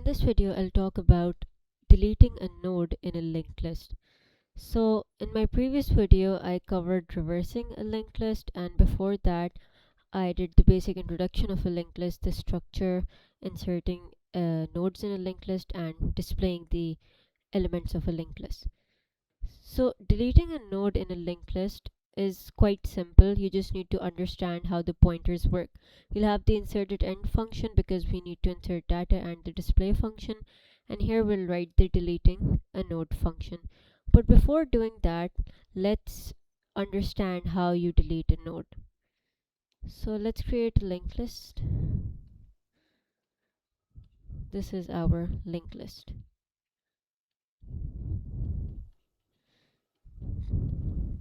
this video, I'll talk about deleting a node in a linked list. So, in my previous video, I covered reversing a linked list, and before that, I did the basic introduction of a linked list, the structure, inserting nodes in a linked list, and displaying the elements of a linked list. So, deleting a node in a linked list is quite simple. You just need to understand how the pointers work. We'll have the inserted_end function because we need to insert data, and the display function, and here we'll write the deleting a node function. But before doing that, let's understand how you delete a node. So let's create a linked list. This is our linked list.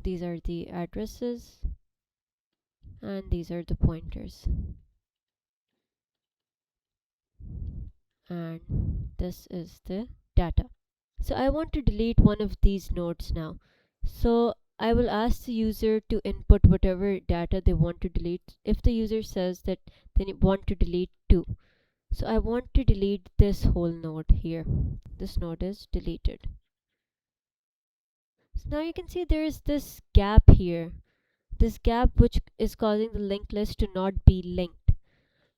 These are the addresses and these are the pointers, and this is the data. So I want to delete one of these nodes now. So I will ask the user to input whatever data they want to delete. If the user says that they want to delete 2, so I want to delete this whole node here. This node is deleted. So now you can see there is this gap here. This gap which is causing the linked list to not be linked.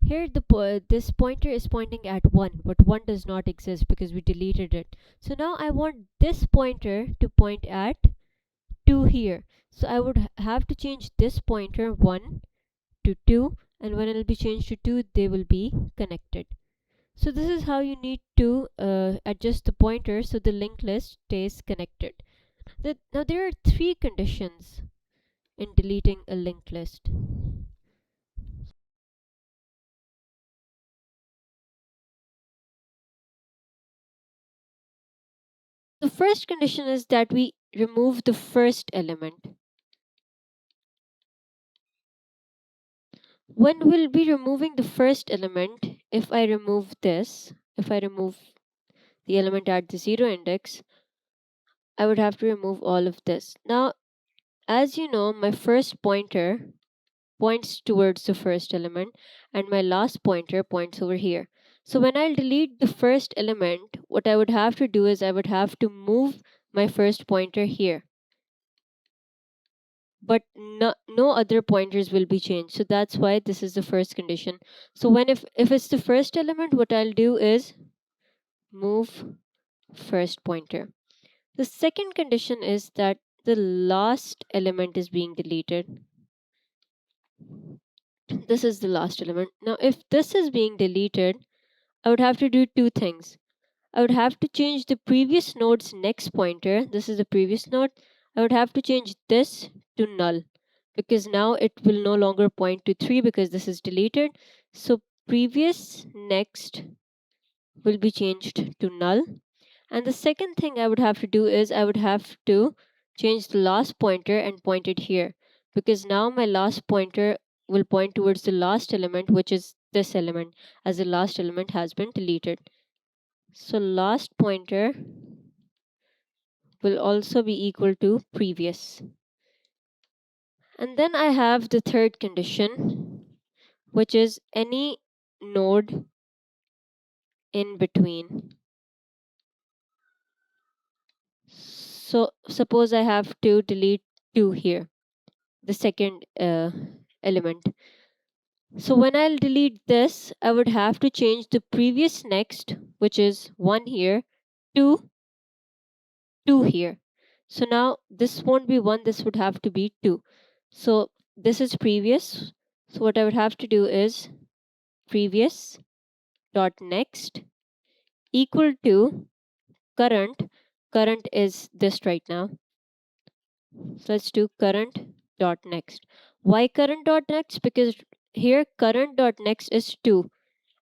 Here this pointer is pointing at 1, but 1 does not exist because we deleted it. So now I want this pointer to point at 2 here. So I would have to change this pointer 1 to 2, and when it will be changed to 2, they will be connected. So this is how you need to adjust the pointer so the linked list stays connected. Now there are 3 conditions in deleting a linked list. The first condition is that we remove the first element. When we'll be removing the first element, if I remove the element at the 0 index, I would have to remove all of this. Now, as you know, my first pointer points towards the first element and my last pointer points over here. So when I'll delete the first element, what I would have to do is I would have to move my first pointer here. But no other pointers will be changed. So that's why this is the first condition. So if it's the first element, what I'll do is move first pointer. The second condition is that the last element is being deleted. This is the last element. Now, if this is being deleted, I would have to do 2 things. I would have to change the previous node's next pointer. This is the previous node. I would have to change this to null because now it will no longer point to 3 because this is deleted. So previous next will be changed to null. And the second thing I would have to do is I would have to change the last pointer and point it here, because now my last pointer will point towards the last element, which is this element, as the last element has been deleted. So last pointer will also be equal to previous. And then I have the third condition, which is any node in between. So suppose I have to delete 2 here, the second element. So when I'll delete this, I would have to change the previous next, which is 1 here, to 2 here. So now this won't be 1, this would have to be 2. So this is previous. So what I would have to do is previous dot next equal to current. Current is this right now. So let's do current dot next. Why current dot next? Because here current dot next is 2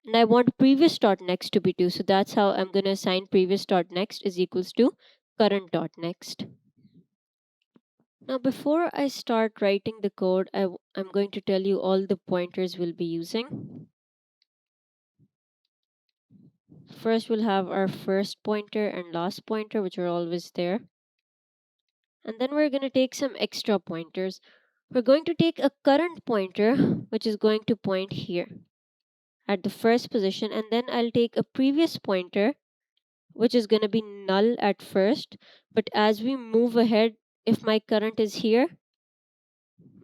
and I want previous dot next to be 2. So that's how I'm going to assign previous dot next is equals to current dot next. Now before I start writing the code, I'm going to tell you all the pointers we'll be using. First we'll have our first pointer and last pointer, which are always there. And then we're going to take some extra pointers. We're going to take a current pointer, which is going to point here. at the first position, and then I'll take a previous pointer which is going to be null at first, but as we move ahead, if my current is here,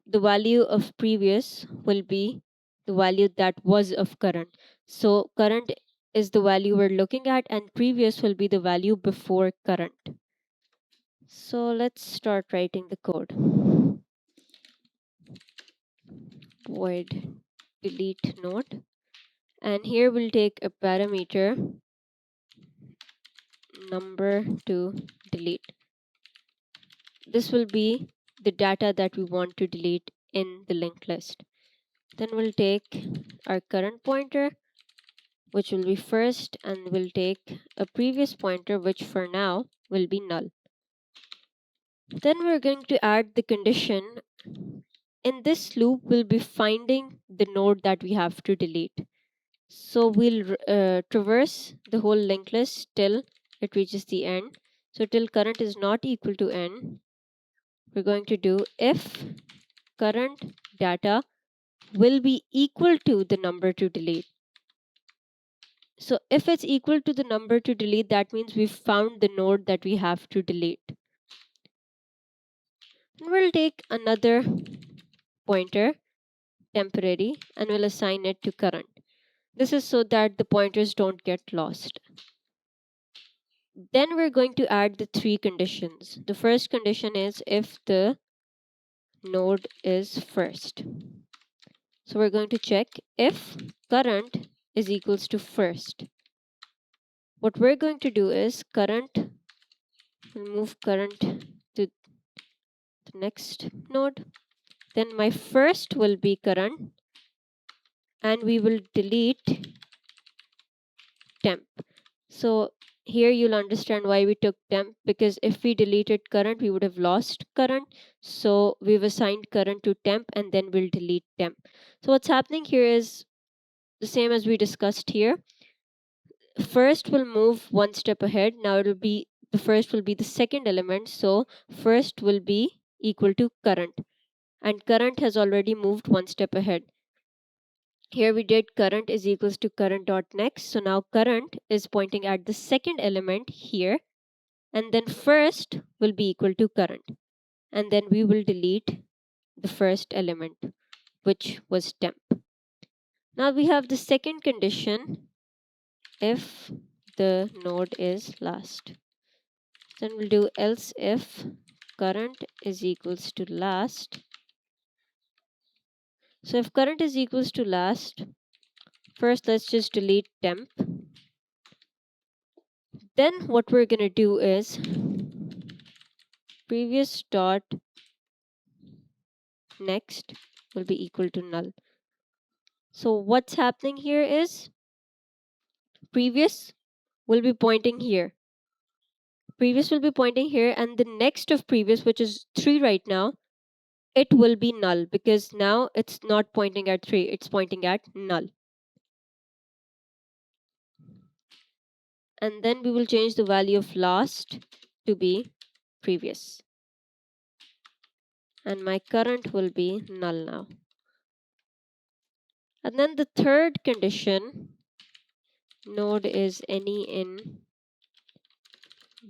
the value of previous will be the value that was of current. So current is the value we're looking at, and previous will be the value before current. So let's start writing the code. Void delete node, and here we'll take a parameter number to delete. This will be the data that we want to delete in the linked list. Then we'll take our current pointer, which will be first, and we'll take a previous pointer, which for now will be null. Then we're going to add the condition. In this loop, we'll be finding the node that we have to delete. So we'll traverse the whole linked list till it reaches the end. So till current is not equal to n, we're going to do if current data will be equal to the number to delete. So if it's equal to the number to delete, that means we've found the node that we have to delete. And we'll take another pointer, temporary, and we'll assign it to current. This is so that the pointers don't get lost. Then we're going to add the three conditions. The first condition is if the node is first. So we're going to check if current is equals to first. What we're going to do is current, we'll move current to the next node. Then my first will be current, and we will delete temp. So here you'll understand why we took temp, because if we deleted current, we would have lost current. So we've assigned current to temp, and then we'll delete temp. So what's happening here is the same as we discussed here. First will move one step ahead. Now it'll be the first will be the second element. So first will be equal to current, and current has already moved one step ahead. Here we did current is equals to current dot next. So now current is pointing at the second element here, and then first will be equal to current, and then we will delete the first element, which was temp. Now we have the second condition, if the node is last. Then we'll do else if current is equals to last. So if current is equals to last, first let's just delete temp. Then what we're going to do is previous dot next will be equal to null. So what's happening here is previous will be pointing here. Previous will be pointing here, and the next of previous, which is 3 right now, it will be null, because now it's not pointing at 3, it's pointing at null. And then we will change the value of last to be previous. And my current will be null now. And then the third condition, node is any in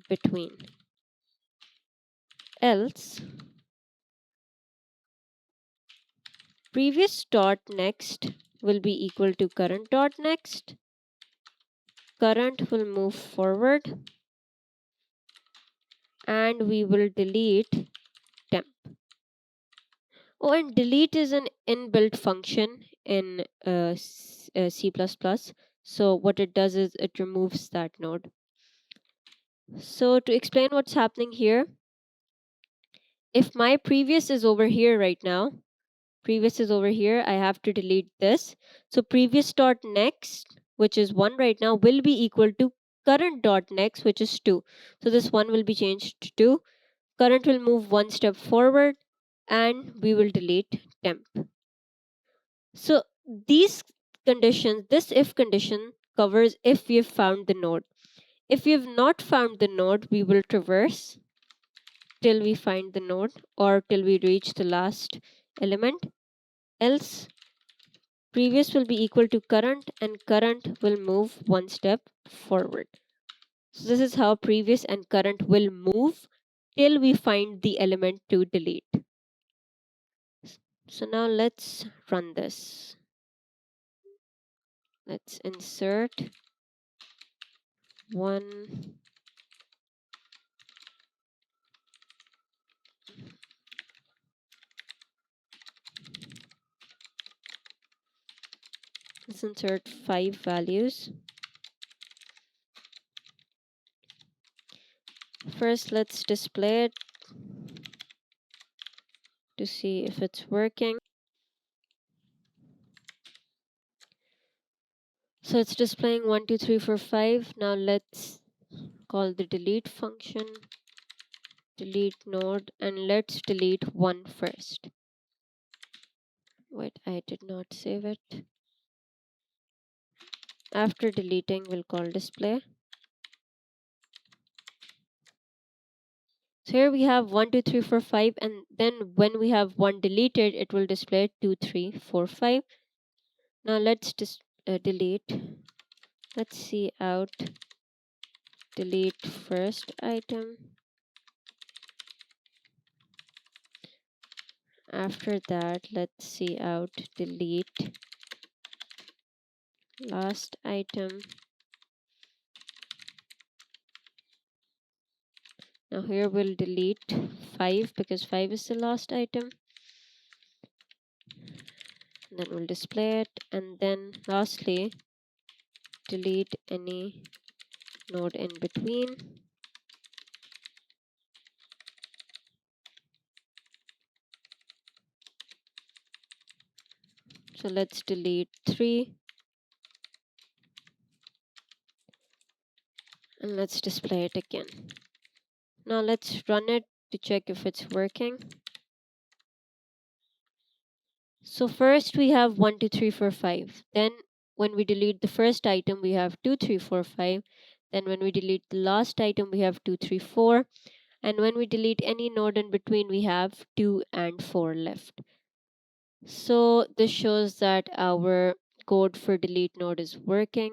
between. Else previous dot next will be equal to current dot next. Current will move forward, and we will delete temp. Oh, and delete is an inbuilt function in C++. So what it does is it removes that node. So to explain what's happening here, if my previous is over here right now, previous is over here, I have to delete this. So previous dot next, which is 1 right now, will be equal to current dot next, which is 2. So this 1 will be changed to 2. Current will move one step forward, and we will delete temp. So these conditions, this if condition covers if we have found the node. If we have not found the node, we will traverse till we find the node or till we reach the last element. Else previous will be equal to current, and current will move one step forward. So this is how previous and current will move till we find the element to delete. So now let's run this. Let's insert 1, let's insert 5 values. First, let's display it to see if it's working. So it's displaying 1, 2, 3, 4, 5. Now let's call the delete function, delete node, and let's delete 1 first. Wait, I did not save it. After deleting, we'll call display. So here we have 1, 2, 3, 4, 5, and then when we have 1 deleted, it will display 2, 3, 4, 5. Now let's delete. Let's see out, delete first item. After that, let's see out, delete last item. Now here we'll delete 5 because 5 is the last item. And then we'll display it, and then lastly delete any node in between. So let's delete 3 and let's display it again. Now let's run it to check if it's working. So first we have 1, 2, 3, 4, 5. Then when we delete the first item, we have 2, 3, 4, 5. Then when we delete the last item, we have 2, 3, 4. And when we delete any node in between, we have 2 and 4 left. So this shows that our code for delete node is working.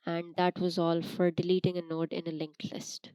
And that was all for deleting a node in a linked list.